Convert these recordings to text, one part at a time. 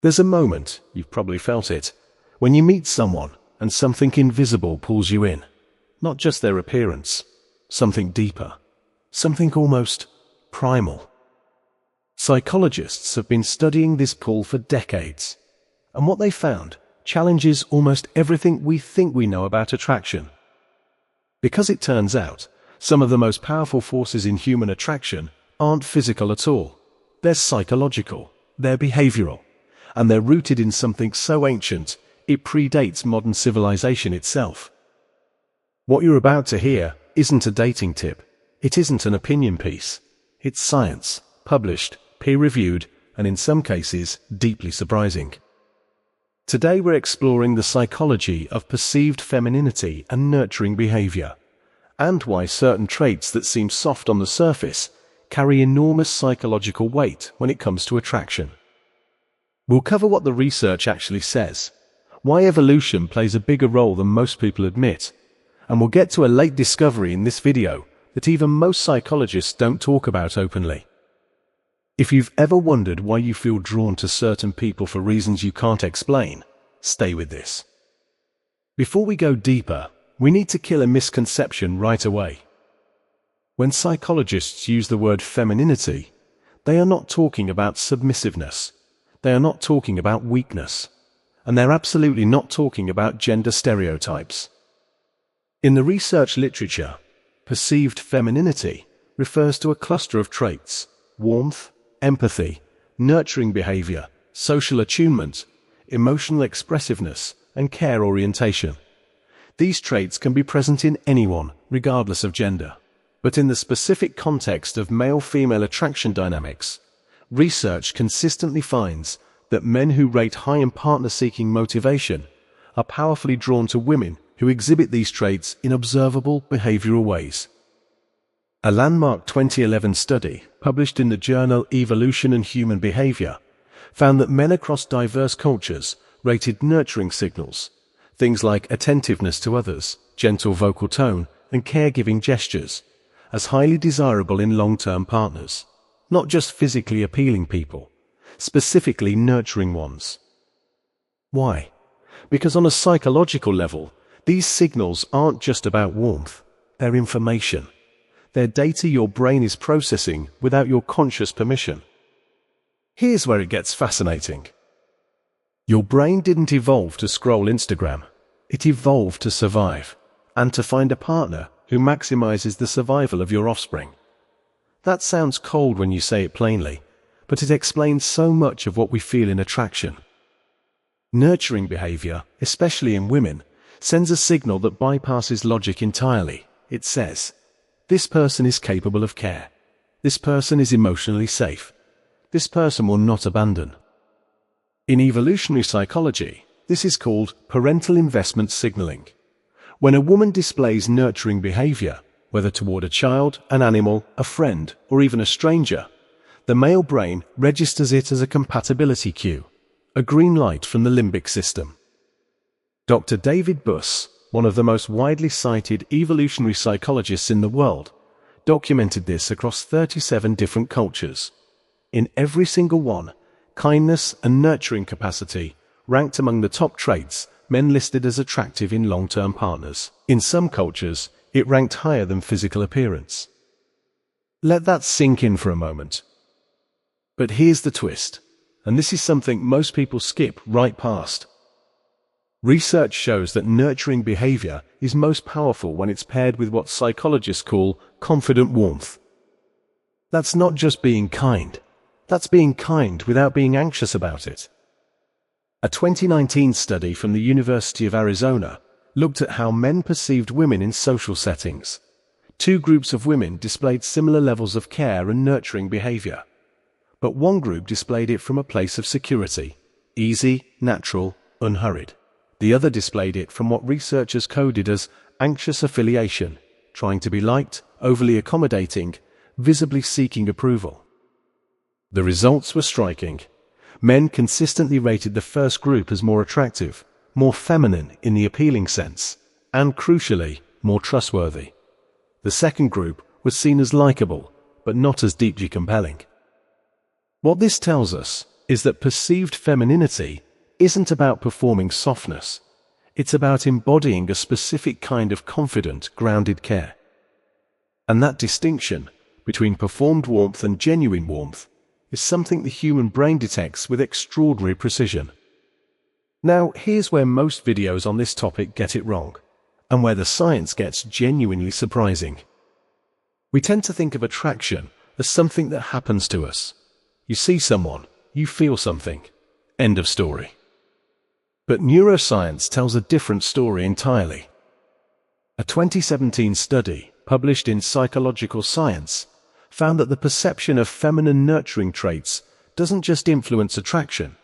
There's a moment, you've probably felt it, when you meet someone and something invisible pulls you in. Not just their appearance, something deeper, something almost primal. Psychologists have been studying this pull for decades, and what they found challenges almost everything we think we know about attraction. Because it turns out, some of the most powerful forces in human attraction aren't physical at all. They're psychological, they're behavioral, and they're rooted in something so ancient, it predates modern civilization itself. What you're about to hear isn't a dating tip. It isn't an opinion piece. It's science, published, peer-reviewed, and in some cases, deeply surprising. Today we're exploring the psychology of perceived femininity and nurturing behavior, and why certain traits that seem soft on the surface carry enormous psychological weight when it comes to attraction. We'll cover what the research actually says, why evolution plays a bigger role than most people admit, and we'll get to a late discovery in this video that even most psychologists don't talk about openly. If you've ever wondered why you feel drawn to certain people for reasons you can't explain, stay with this. Before we go deeper, we need to kill a misconception right away. When psychologists use the word femininity, they are not talking about submissiveness. They are not talking about weakness. And they're absolutely not talking about gender stereotypes. In the research literature, perceived femininity refers to a cluster of traits: warmth, empathy, nurturing behavior, social attunement, emotional expressiveness, and care orientation. These traits can be present in anyone, regardless of gender. But in the specific context of male-female attraction dynamics, research consistently finds that men who rate high in partner-seeking motivation are powerfully drawn to women who exhibit these traits in observable behavioral ways. A landmark 2011 study, published in the journal Evolutionary and Human Behavior, found that men across diverse cultures rated nurturing signals, things like attentiveness to others, gentle vocal tone, and caregiving gestures, as highly desirable in long-term partners. Not just physically appealing people, specifically nurturing ones. Why? Because on a psychological level, these signals aren't just about warmth, they're information. They're data your brain is processing without your conscious permission. Here's where it gets fascinating. Your brain didn't evolve to scroll Instagram. It evolved to survive, and to find a partner who maximizes the survival of your offspring. That sounds cold when you say it plainly, but it explains so much of what we feel in attraction. Nurturing behavior, especially in women, sends a signal that bypasses logic entirely. It says, this person is capable of care. This person is emotionally safe. This person will not abandon. In evolutionary psychology, this is called parental investment signaling. When a woman displays nurturing behavior, whether toward a child, an animal, a friend, or even a stranger, the male brain registers it as a compatibility cue, a green light from the limbic system. Dr. David Buss, one of the most widely cited evolutionary psychologists in the world, documented this across 37 different cultures. In every single one, kindness and nurturing capacity ranked among the top traits men listed as attractive in long-term partners. In some cultures, it ranked higher than physical appearance. Let that sink in for a moment. But here's the twist, and this is something most people skip right past. Research shows that nurturing behavior is most powerful when it's paired with what psychologists call confident warmth. That's not just being kind. That's being kind without being anxious about it. A 2019 study from the University of Arizona looked at how men perceived women in social settings. Two groups of women displayed similar levels of care and nurturing behavior. But one group displayed it from a place of security, easy, natural, unhurried. The other displayed it from what researchers coded as anxious affiliation, trying to be liked, overly accommodating, visibly seeking approval. The results were striking. Men consistently rated the first group as more attractive, more feminine in the appealing sense, and crucially, more trustworthy. The second group was seen as likable, but not as deeply compelling. What this tells us is that perceived femininity isn't about performing softness. It's about embodying a specific kind of confident, grounded care. And that distinction between performed warmth and genuine warmth is something the human brain detects with extraordinary precision. Now, here's where most videos on this topic get it wrong, and where the science gets genuinely surprising. We tend to think of attraction as something that happens to us. You see someone, you feel something. End of story. But neuroscience tells a different story entirely. A 2017 study, published in Psychological Science, found that the perception of feminine nurturing traits doesn't just influence attraction,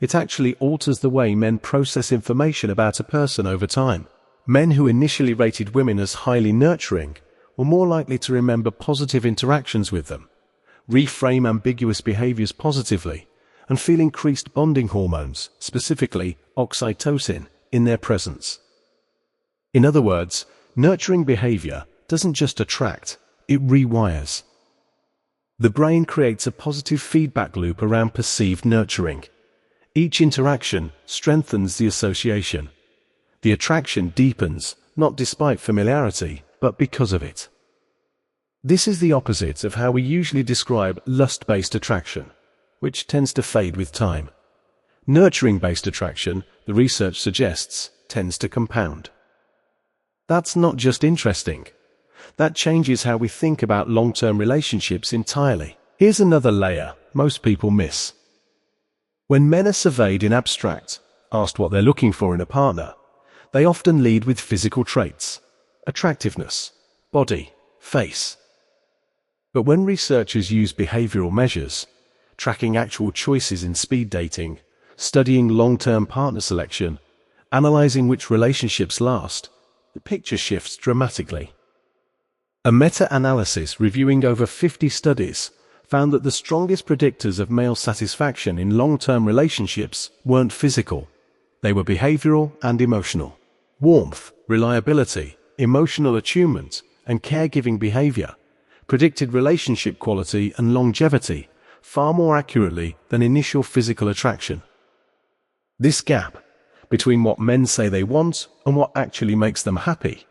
it actually alters the way men process information about a person over time. Men who initially rated women as highly nurturing were more likely to remember positive interactions with them, reframe ambiguous behaviors positively, and feel increased bonding hormones, specifically oxytocin, in their presence. In other words, nurturing behavior doesn't just attract, it rewires. The brain creates a positive feedback loop around perceived nurturing. Each interaction strengthens the association. The attraction deepens, not despite familiarity, but because of it. This is the opposite of how we usually describe lust-based attraction, which tends to fade with time. Nurturing-based attraction, the research suggests, tends to compound. That's not just interesting. That changes how we think about long-term relationships entirely. Here's another layer most people miss. When men are surveyed in abstract, asked what they're looking for in a partner, they often lead with physical traits, attractiveness, body, face. But when researchers use behavioral measures, tracking actual choices in speed dating, studying long-term partner selection, analyzing which relationships last, the picture shifts dramatically. A meta-analysis reviewing over 50 studies found that the strongest predictors of male satisfaction in long-term relationships weren't physical. They were behavioral and emotional. Warmth, reliability, emotional attunement, and caregiving behavior predicted relationship quality and longevity far more accurately than initial physical attraction. This gap between what men say they want and what actually makes them happy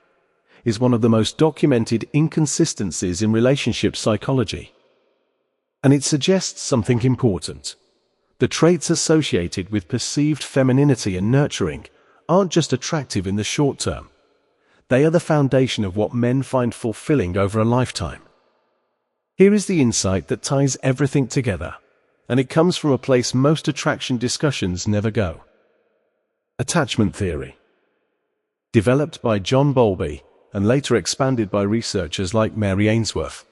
is one of the most documented inconsistencies in relationship psychology. And it suggests something important. The traits associated with perceived femininity and nurturing aren't just attractive in the short term. They are the foundation of what men find fulfilling over a lifetime. Here is the insight that ties everything together, and it comes from a place most attraction discussions never go. Attachment theory. Developed by John Bowlby and later expanded by researchers like Mary Ainsworth,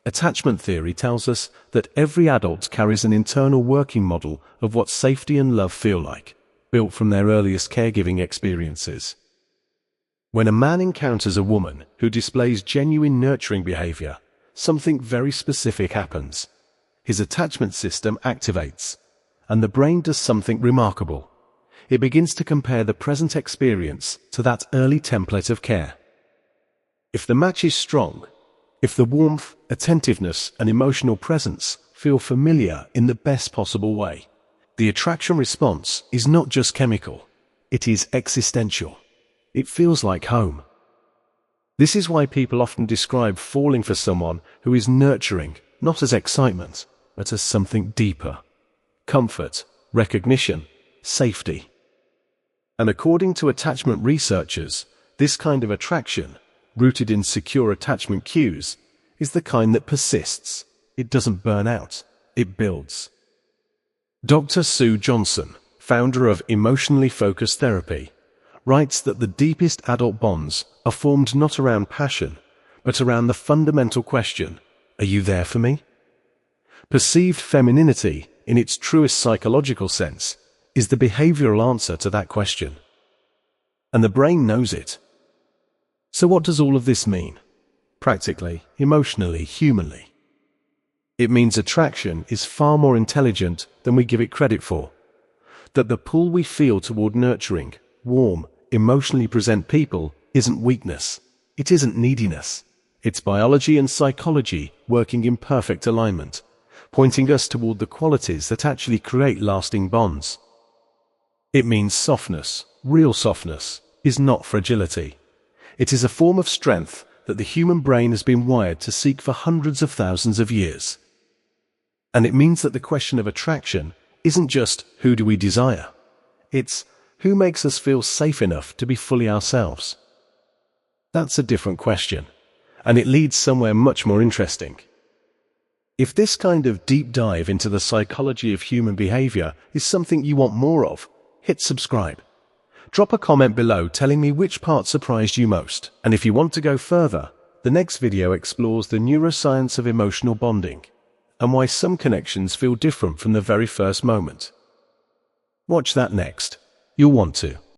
attachment theory tells us that every adult carries an internal working model of what safety and love feel like, built from their earliest caregiving experiences. When a man encounters a woman who displays genuine nurturing behavior, something very specific happens. His attachment system activates, and the brain does something remarkable. It begins to compare the present experience to that early template of care. If the match is strong, if the warmth, attentiveness, and emotional presence feel familiar in the best possible way, the attraction response is not just chemical, it is existential. It feels like home. This is why people often describe falling for someone who is nurturing, not as excitement, but as something deeper. Comfort, recognition, safety. And according to attachment researchers, this kind of attraction, rooted in secure attachment cues, is the kind that persists. It doesn't burn out, it builds. Dr. Sue Johnson, founder of Emotionally Focused Therapy, writes that the deepest adult bonds are formed not around passion, but around the fundamental question, are you there for me? Perceived femininity, in its truest psychological sense, is the behavioral answer to that question. And the brain knows it. So what does all of this mean? Practically, emotionally, humanly. It means attraction is far more intelligent than we give it credit for. That the pull we feel toward nurturing, warm, emotionally present people isn't weakness. It isn't neediness. It's biology and psychology working in perfect alignment, pointing us toward the qualities that actually create lasting bonds. It means softness, real softness, is not fragility. It is a form of strength that the human brain has been wired to seek for hundreds of thousands of years. And it means that the question of attraction isn't just who do we desire? It's who makes us feel safe enough to be fully ourselves? That's a different question, and it leads somewhere much more interesting. If this kind of deep dive into the psychology of human behavior is something you want more of, hit subscribe. Drop a comment below telling me which part surprised you most, and if you want to go further, the next video explores the neuroscience of emotional bonding and why some connections feel different from the very first moment. Watch that next. You'll want to.